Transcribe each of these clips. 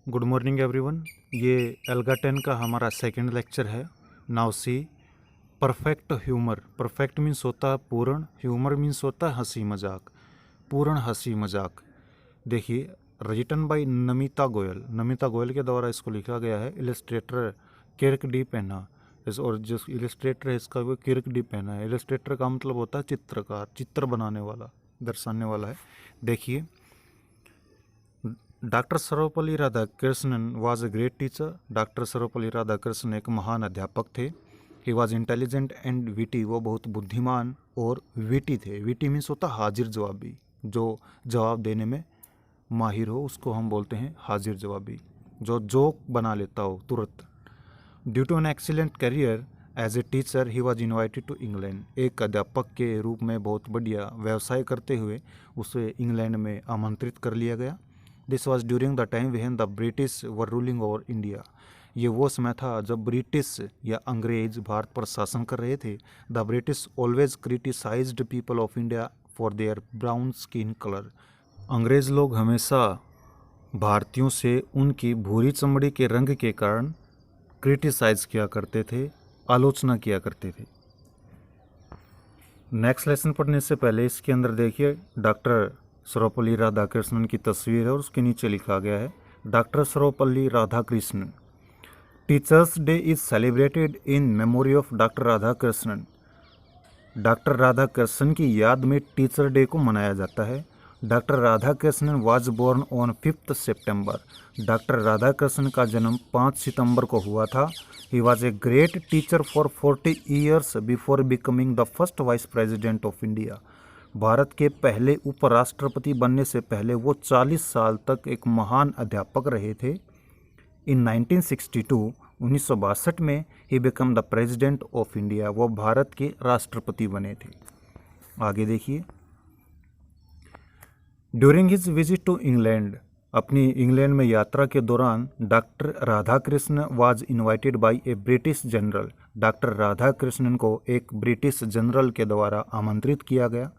Good morning everyone. ये एल्गा 10 का हमारा सेकंड लेक्चर है। Now see perfect humour. Perfect means होता है पूर्ण, ह्यूमर मीन्स होता है हंसी मजाक, पूर्ण हंसी मजाक। देखिए, रिटन बाय नमिता गोयल। नमिता गोयल के द्वारा इसको लिखा गया है। इलस्ट्रेटर किर्क डी पेना। और जो इलस्ट्रेटर है इसका वो किर्क डी पेना है। इलस्ट्रेटर का मतलब होता है चित्रकार, चित्र बनाने वाला, दर्शाने वाला है। देखिए, doctor Sarvepalli Radhakrishnan was a great teacher. Doctor Sarvepalli Radhakrishnan एक महान अध्यापक थे। He was intelligent and witty. वो बहुत बुद्धिमान और विटी थे। विटी मीन्स होता हाजिर जवाबी, जो जवाब देने में माहिर हो उसको हम बोलते हैं हाजिर जवाबी, जो जोक बना लेता हो तुरंत। Due to an excellent career as a teacher he was invited to England. एक अध्यापक के रूप में बहुत बढ़िया व्यवसाय करते हुए उसे इंग्लैंड में आमंत्रित कर लिया गया। This was during the time when the British were ruling over India. ये वो समय था जब ब्रिटिश या अंग्रेज भारत पर शासन कर रहे थे। The British always criticised people of India for their brown skin colour. अंग्रेज लोग हमेशा भारतीयों से उनकी भूरी चमड़ी के रंग के कारण क्रिटिसाइज किया करते थे, आलोचना किया करते थे। नेक्स्ट लेसन पढ़ने से पहले इसके अंदर देखिए, डॉक्टर सर्वपल्ली राधाकृष्णन की तस्वीर है और उसके नीचे लिखा गया है doctor Sarvepalli Radhakrishnan. Teachers day is celebrated in memory of doctor Radhakrishnan. Doctor Radhakrishnan की याद में टीचर डे को मनाया जाता है। Doctor Radhakrishnan was born on 5 September. Doctor Radhakrishnan का जन्म 5 सितंबर को हुआ था। He was a great teacher for 40 years before becoming the first vice president of India. Bharat के पहले उपराष्ट्रपति बनने से पहले वो 40 साल तक एक महान अध्यापक रहे थे। इन 1962 1962 में he become the president of India. वो भारत के राष्ट्रपति बने थे। आगे देखिए, during his visit to England. अपनी इंग्लैंड में यात्रा के दौरान doctor Radhakrishna was invited by a British general. Doctor Radhakrishnan को एक ब्रिटिश जनरल के द्वारा आमंत्रित किया गया।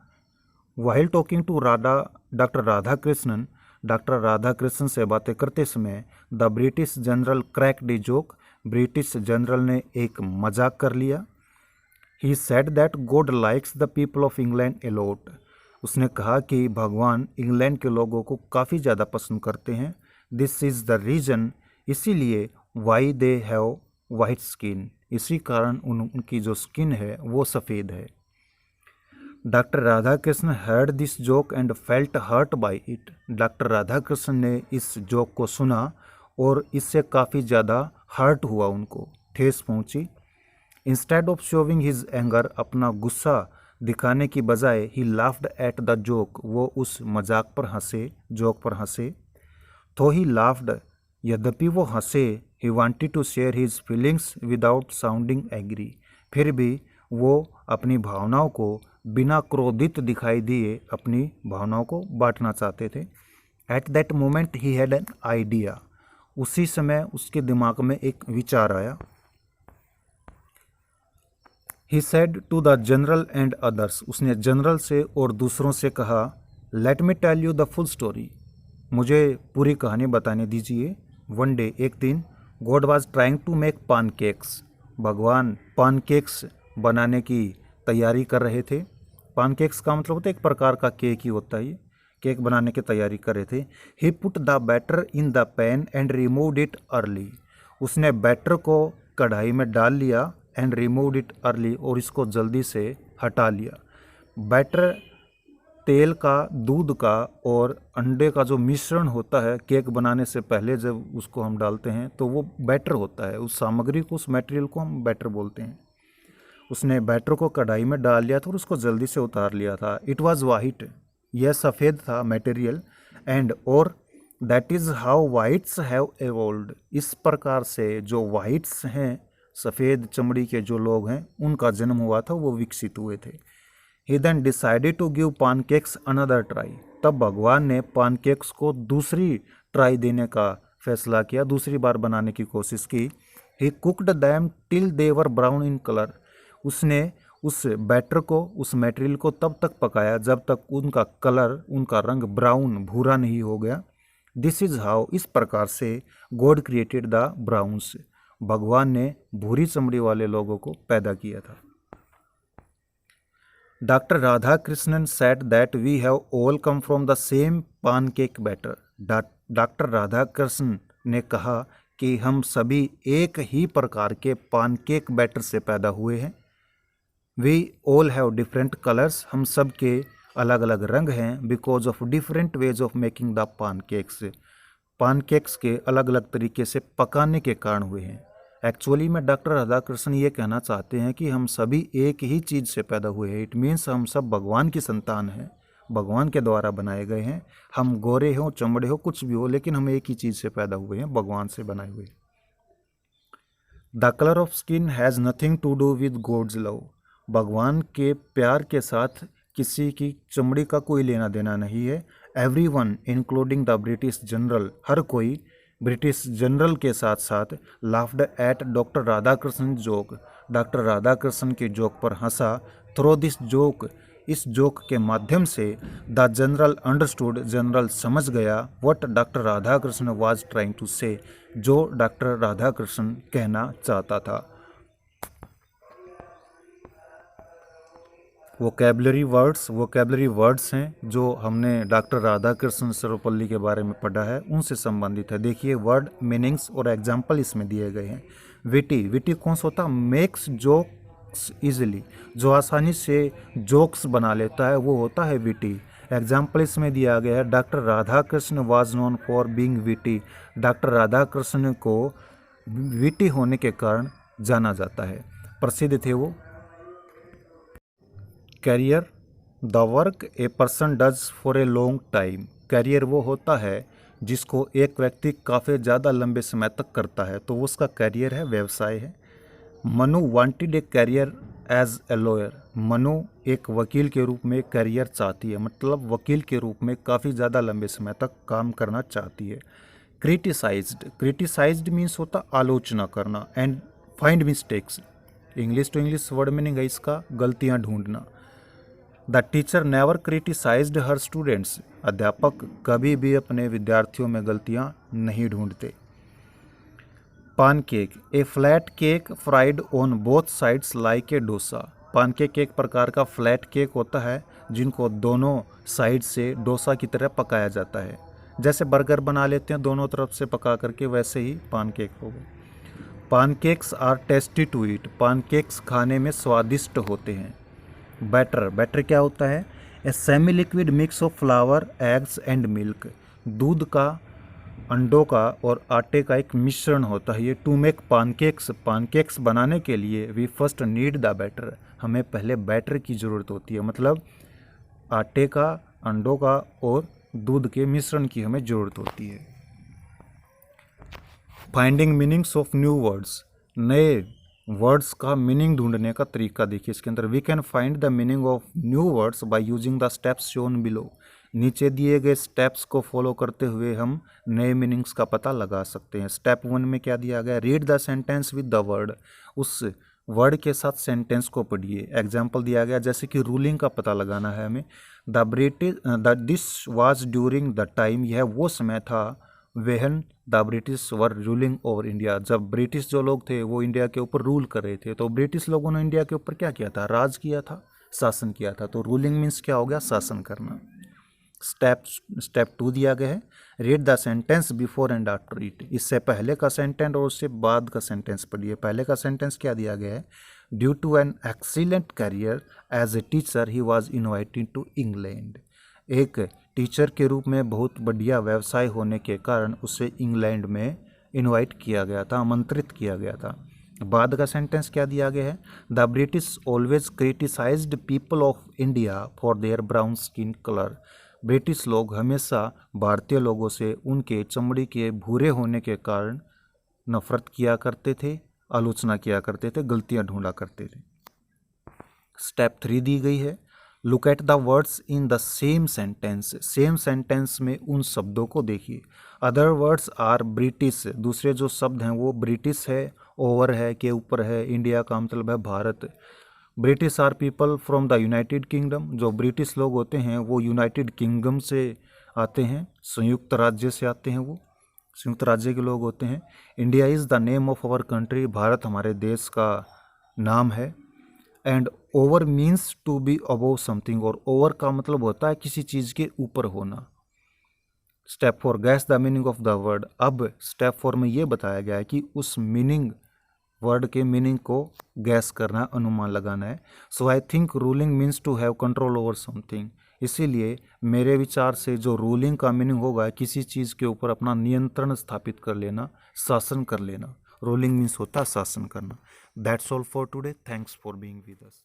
While talking to doctor Radhakrishnan, doctor Radhakrishnan से बातें करते समय the British general cracked a joke. British general ने एक मजाक कर लिया। He said that God likes the people of England a lot. उसने कहा कि भगवान इंग्लैंड के लोगों को काफ़ी ज़्यादा पसंद करते हैं। दिस इज़ द रीज़न, इसीलिए why they have white skin, इसी कारण उनकी जो स्किन है वो सफ़ेद है। Doctor Radhakrishna heard this joke and felt hurt by it. Doctor Radhakrishna ने इस जोक को सुना और इससे काफ़ी ज़्यादा हर्ट हुआ, उनको ठेस पहुंची। Instead of showing his anger, अपना गुस्सा दिखाने की बजाय ही लाफ्ड एट द जोक, वो उस मजाक पर हंसे, जोक पर हंसे। तो ही लाफ्ड, यद्यपि वो हंसे, he wanted to share his feelings without sounding agree. फिर भी वो अपनी भावनाओं को बिना क्रोधित दिखाई दिए अपनी भावनाओं को बांटना चाहते थे। At that moment he had an idea. उसी समय उसके दिमाग में एक विचार आया। He said to the general and others. उसने जनरल से और दूसरों से कहा, let me tell you the full story. मुझे पूरी कहानी बताने दीजिए। वन डे, एक दिन, God was trying to make pancakes. भगवान पानकेक्स बनाने की तैयारी कर रहे थे। पानकेक्स का मतलब होता है एक प्रकार का केक ही होता है। केक बनाने की तैयारी कर रहे थे। He put the batter in the pan and removed it early. उसने बैटर को कढ़ाई में डाल लिया एंड रिमूव्ड इट अर्ली, और इसको जल्दी से हटा लिया। बैटर तेल का, दूध का और अंडे का जो मिश्रण होता है केक बनाने से पहले जब उसको हम डालते हैं तो वो बैटर होता है। उस सामग्री को, उस मटेरियल को हम बैटर बोलते हैं। उसने बैटर को कढ़ाई में डाल लिया था और उसको जल्दी से उतार लिया था। इट वॉज वाइट, यह सफ़ेद था मटेरियल। एंड और that is how whites have evolved. इस प्रकार से जो वाइट्स हैं, सफ़ेद चमड़ी के जो लोग हैं, उनका जन्म हुआ था, वो विकसित हुए थे। He then decided to give pancakes another try. तब भगवान ने पानकेक्स को दूसरी ट्राई देने का फैसला किया, दूसरी बार बनाने की कोशिश की। He cooked them till they were brown in colour. उसने उस बैटर को, उस मटेरियल को तब तक पकाया जब तक उनका कलर, उनका रंग ब्राउन, भूरा नहीं हो गया। दिस इज हाउ, इस प्रकार से गॉड क्रिएटेड द ब्राउन्स, भगवान ने भूरी चमड़ी वाले लोगों को पैदा किया था। Doctor Radha Krishnan said that we have all come from the same pancake batter. Doctor Radha Krishna ने कहा कि हम सभी एक ही प्रकार के पानकेक बैटर से पैदा हुए हैं। We all have different colours, हम सब के अलग अलग रंग हैं, because of different ways of making the pancakes, pancakes के अलग अलग तरीके से पकाने के कारण हुए हैं। एक्चुअली में डॉक्टर राधाकृष्ण ये कहना चाहते हैं कि हम सभी एक ही चीज़ से पैदा हुए हैं। इट मीन्स हम सब भगवान की संतान हैं, भगवान के द्वारा बनाए गए हैं। हम गोरे हो, चमड़े हो, कुछ भी हो, लेकिन हम एक ही चीज़ से पैदा हुए हैं, भगवान से बनाए हुए। The colour of skin has nothing to do with God's love, भगवान के प्यार के साथ किसी की चमड़ी का कोई लेना देना नहीं है। Everyone including the British general, हर कोई ब्रिटिश जनरल के साथ साथ laughed at doctor Radhakrishna joke, doctor Radhakrishna के जोक पर हंसा। थ्रो दिस जोक, इस जोक के माध्यम से द जनरल अंडरस्टूड, जनरल समझ गया what doctor Radhakrishna was trying to say, जो डॉक्टर राधाकृष्ण कहना चाहता था। वोकैबलरी वर्ड्स हैं जो हमने डॉक्टर राधाकृष्ण सर्वपल्ली के बारे में पढ़ा है, उनसे संबंधित है। देखिए वर्ड मीनिंग्स और एग्जाम्पल इसमें दिए गए हैं। विटी कौन सा होता है? मेक्स जोक्स इजीली, जो आसानी से जोक्स बना लेता है वो होता है विटी। एग्जाम्पल इसमें दिया गया है, doctor Radhakrishna was known for being witty, doctor Radhakrishna को विटी होने के कारण जाना जाता है, प्रसिद्ध थे वो। Career, the work a person does for a long time, career वो होता है जिसको एक व्यक्ति काफ़ी ज़्यादा लंबे समय तक करता है, तो उसका कैरियर है, व्यवसाय है। Manu wanted a career as a lawyer, Manu एक वकील के रूप में कैरियर चाहती है, मतलब वकील के रूप में काफ़ी ज़्यादा लंबे समय तक काम करना चाहती है। क्रिटिसाइज्ड मीन्स होता आलोचना करना, and find mistakes, English to English word meaning है इसका, गलतियाँ ढूंढना। The teacher never criticised her students, अध्यापक कभी भी अपने विद्यार्थियों में गलतियां नहीं ढूंढते। Pancake, a flat cake fried on both sides like a dosa, pancake एक प्रकार का फ्लैट केक होता है जिनको दोनों साइड से डोसा की तरह पकाया जाता है। जैसे बर्गर बना लेते हैं दोनों तरफ से पका करके, वैसे ही पानकेक होगा। पानकेक्स आर टेस्टी टू ईट, पानकेक्स खाने में स्वादिष्ट होते हैं। बैटर क्या होता है? A semi liquid mix of flower, eggs and milk, दूध का, अंडों का और आटे का एक मिश्रण होता है ये। टू मेक पानकेक्स बनाने के लिए we first need the batter, हमें पहले बैटर की ज़रूरत होती है, मतलब आटे का, अंडों का और दूध के मिश्रण की हमें ज़रूरत होती है। Finding meanings of new words, नए वर्ड्स का मीनिंग ढूंढने का तरीका देखिए इसके अंदर। We can find the meaning of new words by using the steps shown below, नीचे दिए गए स्टेप्स को फॉलो करते हुए हम नए मीनिंग्स का पता लगा सकते हैं। स्टेप 1 में क्या दिया गया? Read the sentence with the word, उस वर्ड के साथ सेंटेंस को पढ़िए। एग्जाम्पल दिया गया जैसे कि रूलिंग का पता लगाना है हमें। This was during the time, यह वो समय था वेहन the British were ruling over India, जब ब्रिटिश जो लोग थे वो इंडिया के ऊपर रूल कर रहे थे। तो ब्रिटिश लोगों ने इंडिया के ऊपर क्या किया था? राज किया था, शासन किया था। तो रूलिंग मीन्स क्या हो गया? शासन करना। स्टेप 2 दिया गया है, read the sentence before and after it, इससे पहले का सेंटेंस और उससे बाद का सेंटेंस पढ़िए। पहले का सेंटेंस क्या दिया गया है? Due to an excellent career as a teacher he was invited to England, एक टीचर के रूप में बहुत बढ़िया व्यवसाय होने के कारण उसे इंग्लैंड में इनवाइट किया गया था, आमंत्रित किया गया था। बाद का सेंटेंस क्या दिया गया है? The British always criticised people of India for their brown skin colour, British लोग हमेशा भारतीय लोगों से उनके चमड़ी के भूरे होने के कारण नफरत किया करते थे, आलोचना किया करते थे, गलतियां ढूंढा करते थे। स्टेप 3 दी गई है, look at the words in the same sentence, same sentence में उन शब्दों को देखिए। अदर वर्ड्स आर ब्रिटिश, दूसरे जो शब्द हैं वो ब्रिटिश है, ओवर है, के ऊपर है, इंडिया का मतलब है Bharat. British are people from the United Kingdom, जो ब्रिटिश लोग होते हैं वो यूनाइटेड किंगडम से आते हैं, संयुक्त राज्य से आते हैं, वो संयुक्त राज्य के लोग होते हैं। India is the name of our country, Bharat हमारे देश का नाम है। And over means to be above something, और ओवर का मतलब होता है किसी चीज़ के ऊपर होना। Step 4, guess the meaning of the word. अब स्टेप 4 में ये बताया गया है कि उस मीनिंग, वर्ड के मीनिंग को गैस करना, अनुमान लगाना है। So I think ruling means to have control over something. इसीलिए मेरे विचार से जो रूलिंग का मीनिंग होगा, किसी चीज़ के ऊपर अपना नियंत्रण स्थापित कर लेना, शासन कर लेना। रूलिंग मीन्स होता है शासन करना। That's all for today, thanks for being with us.